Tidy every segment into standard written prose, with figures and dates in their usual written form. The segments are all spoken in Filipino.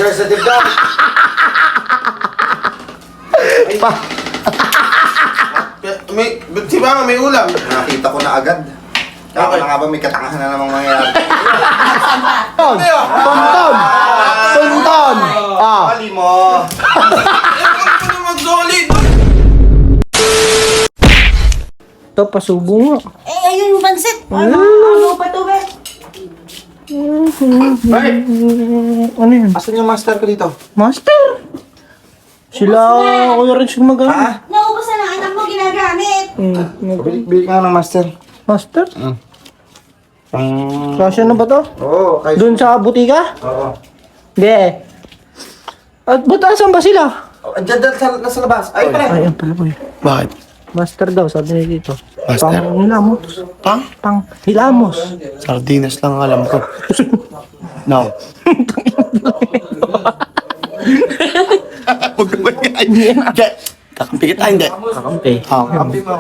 Sensitive daw. Pa. Di ba may ulam? Nakita ko na agad. Kaya na nga ba may katangahan na namang mangyayari? Tonton! Tonton! Ah. Mali mo. Ano na mag-solid? Ito, pasubo nga. Ayun yung pansit. Ano ba ito, be? Ano yun? Asan yung master ko dito? Master! Sila, Kuya Renz gumagamit. Naubos na ng anak mo ginagamit. Bili ka ng master. Master? Pang... Kasya na ba to? Oo, kahit... Doon sa butika? Oo. Hindi. At ba't asan ba sila? Diyan, nasa labas. Ay, pare. Ayun pala po. Bakit? Master daw, sabi niya dito. Master? Pang hilamos. Pang? Pang hilamos. Sardinas lang alam ko. No. Huwag naman yan. Kakampi kita, hindi. Kakampi. Kakampi mo.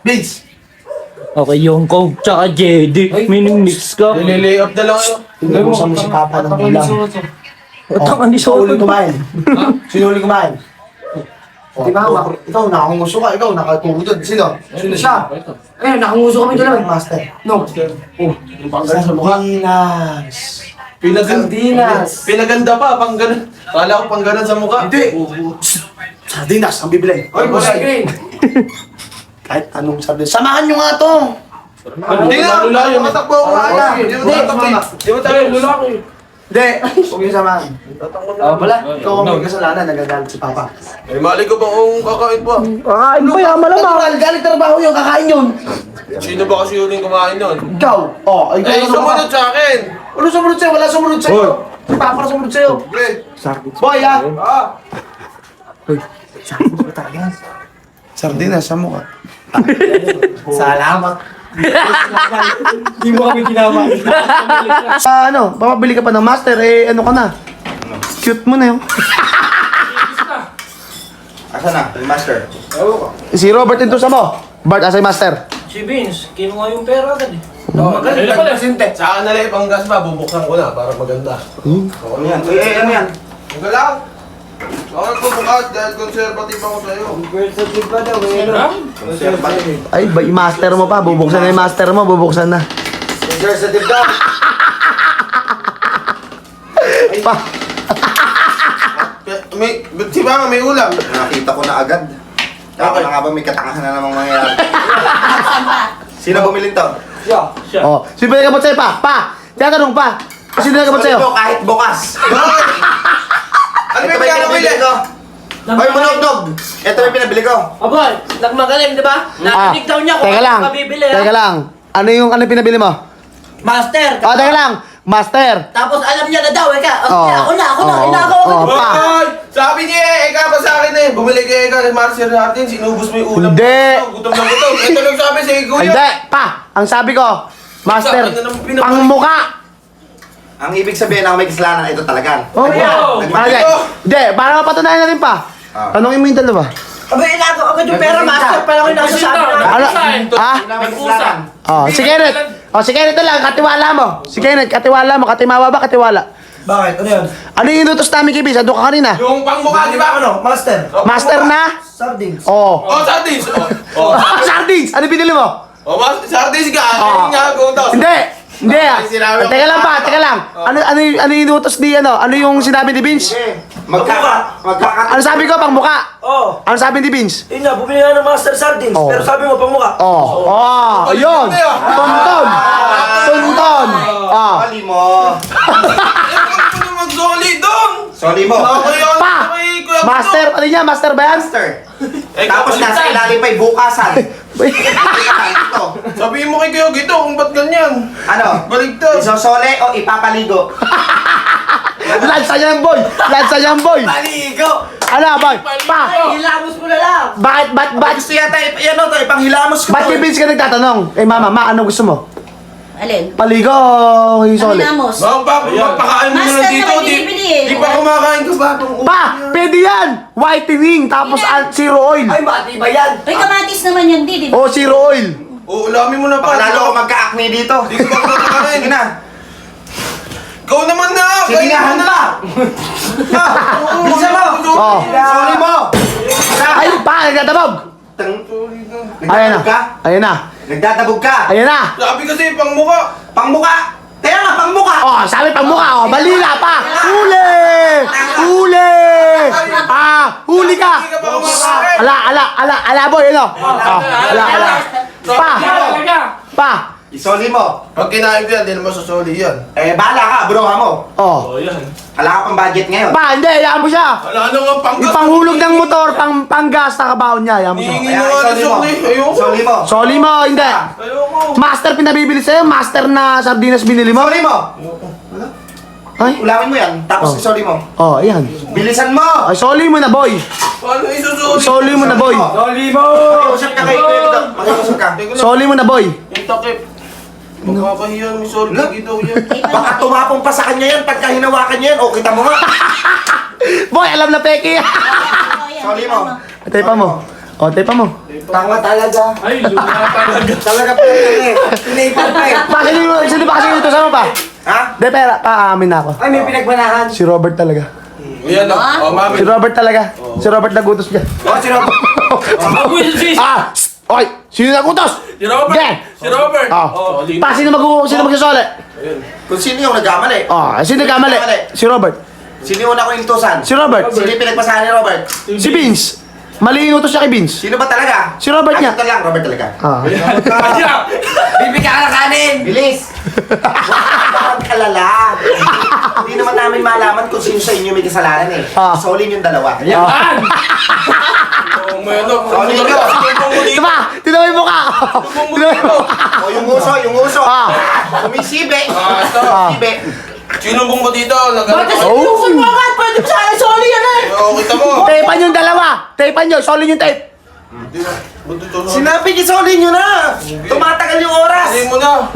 Bids! Okay, yung Coke tsaka JD. Minimix ka. Nililay up na lang ako. Inubusan mo si Papa ng ulam. Utang ni Sino Soto. uling kumain? Sino uling kumain? Di ba? Ikaw, nakanguso ka. Ikaw, nakatulog doon. Sino? Sino siya? Ayun, nakanguso kami dalawa. Master. No. Sardinas. Sardinas. Pinaganda pa, pang ganun. Kala ko pang ganun sa mukha. Hindi. Sardinas ang bibili. Oy, boss Green. Kahit anong sardinas. Samahan nyo nga to. Hindi na, lalo matakbo ako kaya. Hindi mo tatakbo. Hindi mo tatakbo. Hindi. Huwag yung samahan. Pala. Ikaw ang may kasalanan. Nagagalit si Papa. Eh, mali ko bang kakain pa? Kakain pa yan, malamang. Natural, galit trabaho yun. Kakain yun. Sino ba kasi yung kumain nun? Ikaw. Oh, ikaw. Eh, sumunod sa akin. Ano sumunod sa'yo? Wala sumunod sa'yo. Si Papa na sumunod sa'yo. Pre. Boy, ha? Ah. Sardinas ba talaga? Sardinas sa mukha. Salamat. Hindi mo kami ginawa. Ano, papabili ka pa ng master, eh ano ka na? Cute mo na yun. Asa na, yung master? Si Robert Intusa mo. Bart, asa yung master? Si Vince, kinuha yung pera agad eh. Magaling pala. Sa akin na lang yung panggas ba, bubuksan ko na para maganda. Ano yan? Ano yan? Ang galaw. Sa akin ko bukas dahil conservative ako sa'yo. Conservative ba daw eh? Ay, ba, yung master mo pa. Bubuksan na yung master mo, bubuksan na. Sensitive daw. Pa. Di ba may ulam? Nakita ko na agad. Kaya na nga ba may katangahan na namang mangyayari? Sino bumili to? Siya. Oh, sino nagabot sa'yo pa? Pa! Tinatanong pa! Sino nagabot sa'yo? Kahit bukas. Ano Ito ba ba yung yung pinabili ko? Hoy, Manognog! Ito ba yung pinabili ko? Aboy, nagmagaling, di ba? Nakinig daw niya kung Teka lang. ano mabibili. Teka lang. Ano yung pinabili mo? Master. Oh, teka lang. Master. Tapos alam niya na daw, eka. Oh. Ako na. Oh. Inakaw ako. Oh. Pa. Hoy! Sabi niya Eka pa sa akin eh. Bumili kay Eka ng Marcel natin. Sinubos mo yung ulam. Hindi. Gutom na gutom. Ito lang sabi sa kuya. Hindi, pa! Ang sabi ko, Master, Sabi na naman pinabalik. pangmuka! Ang ibig sabihin ng may kasalanan, ito talaga. Oh, okay. Hindi, para mapatunayan natin pa. Tanongin mo yung dalawa. Abay, inakaw agad yung pera, master. Pala ko yung nasasabi na. Ano? Ha? Nag-usap. Oh, si Kenneth. Oh, si Kenneth na lang, katiwala mo. Si Kenneth, katiwala mo. Katimawa ba, katiwala? Bakit? Ano yun? Ano yung inutos namin kay Bis? Ando ka kanina. Yung pangmukha, di ba? Ano? Master. Master na? Sardines. Oh. Oh, sardines. Oh, Sardines! Ano binili mo? oh sardines ka. Oh. Ano nga gutos? Hindi! Hindi ah! Ay, sinabi ko. Teka lang pa, teka lang. Ano yung inutos ni ano? Ano yung sinabi ni Vince? Ano sabi ko, pangmuka? Oh. Ano sabi ni Vince? Yun na, bumili nga ng Master Sardines. Oh. Pero sabi mo, pamukha. Oh. Oh, ayun. Tonton. Tonton. Ah. Soli mo. Ano mo mag-solid doon? Soli mo. Okay, yun. Pa! Okay, Kuya Buto. Master, ano niya? Master ba yan? Master. Eh, Tapos nasa ilalim pa yung bukasan. Ito. Sabihin mo kay Kuya Gito kung ba't ganyan. Ano? Baligtad. Isosole o ipapaligo? Lansa yan, boy. Lansa yan, boy. Paligo! Ano, boy? Pa! Hilamos mo na lang. Bakit, ba't, Gusto yata, yan o, ipanghilamos ko. ba't kay Vince ka nagtatanong? Eh, mama, ano gusto mo? Alin? Paligo o hisole? Hilamos. Magpakain mo Master na na dito. may binibili eh. Di pa kumakain ka ba? Pa! Pwede yan! Whitening, tapos zero oil. Ay, mati ba yan? Ay, kamatis naman yan, di ba? O zero oil. Oo, ulamin mo na pa. Baka lalo ako magka-acne dito. Di ko pa kumakain. Sige na. Ikaw naman na! Sige nga, handa! Bisa mo! Oh. Sorry mo! Ay, pa, nagdadabog. Ayan na. Nagdadabog ka? Ayan na. Nagdadabog ka? Ayan na. Sabi kasi, pang mukha! Pangmuka! Kaya nga, pangmuka! Oh, sabi pang mukha. Oh, balila pa. Huli! Huli! Huli ka. Hindi ka pa kumakain! Ala, boy, ano? Oh, ala. Pa. Isoli mo. Pag kinain ko yan, di naman susuli yan. Eh, bahala ka, broha mo. Oh. Wala ka pang budget ngayon. Pa, hindi, hayaan mo siya. Wala na nga panggas. Yung panghulog ng motor, panggas na kabaon niya, hayaan mo siya. Hihingi mo nga ng isoli mo. sukli. Ayoko. Isoli mo. Soli mo, hindi. Ayoko. Master pinabibili sa'yo, master na sardinas binili mo. Isoli mo. Ay, Ulawin mo yan, tapos Oh. isoli mo. oh, ayan. Bilisan mo! Ay, soli mo na, boy. Paano isusuli? Soli mo na, boy. Makiusap ka kay Kuya Guido. Makiusap ka. Soli mo na, boy. Yung takip. Magpapahiyan mo yung solid daw yan. Baka tumapong pa sa kanya yan pagka hinawakan niya yan. O, kita mo nga. Boy, alam na peki. Sorry mo. Tay pa mo. Oh, tay pa mo. Tanga talaga. Ay, luma talaga. Talaga pa yan eh. Tinapan pa eh. Pa, sino ba kasi ito? Sama pa? Ha? De, pera, aamin na ako. Ay, may pinagbanahan. Si Robert talaga. Yan o. Oh, mami. Si Robert talaga. Si Robert nagutos niya. O, sino? Ako yung sis. Oy, sino nagutos? Si Robert. Gen. Si Robert. Oh. Lino. Pa, sino magsasoli? Kung sino yung nagkamali? Oh, sino nagkamali? Si Robert. Sino yung una ko intusan? Si Robert. Sino yung pinagpasahan ni Robert? Si Vince. Mali yung utos siya kay Vince. Sino ba talaga? Si Robert Ay, nga. ito lang, Robert talaga. Bibigyan ka ng kanin! Bilis! Huwag kalala. Hindi naman namin malaman kung sino sa inyo may kasalanan eh. Ah. Solin yung dalawa. Oh, may ano. Solin nyo! Diba? Tignan mo yung mukha. Tignan mo yung mukha. O yung uso. Ah. Sumisibe. Ah. Sumisibe. Sinubong mo dito. Bakit Nagano. sinusun mo agad? Pwede mo sana soli yan eh! Oo, kita mo. Tapean yung dalawa. Tapean nyo. Solid yung tape. Sinabi niyo solin nyo na! Tumatagal yung oras! Hindi mo na.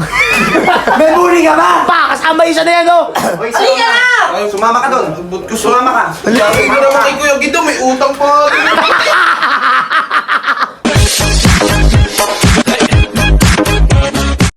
Memory ka ba? Pa, kasama isa na yan, oh. Halika na! Sumama ka doon. Sumama ka. Sabi ko naman kay Kuya Guido, may utang pa.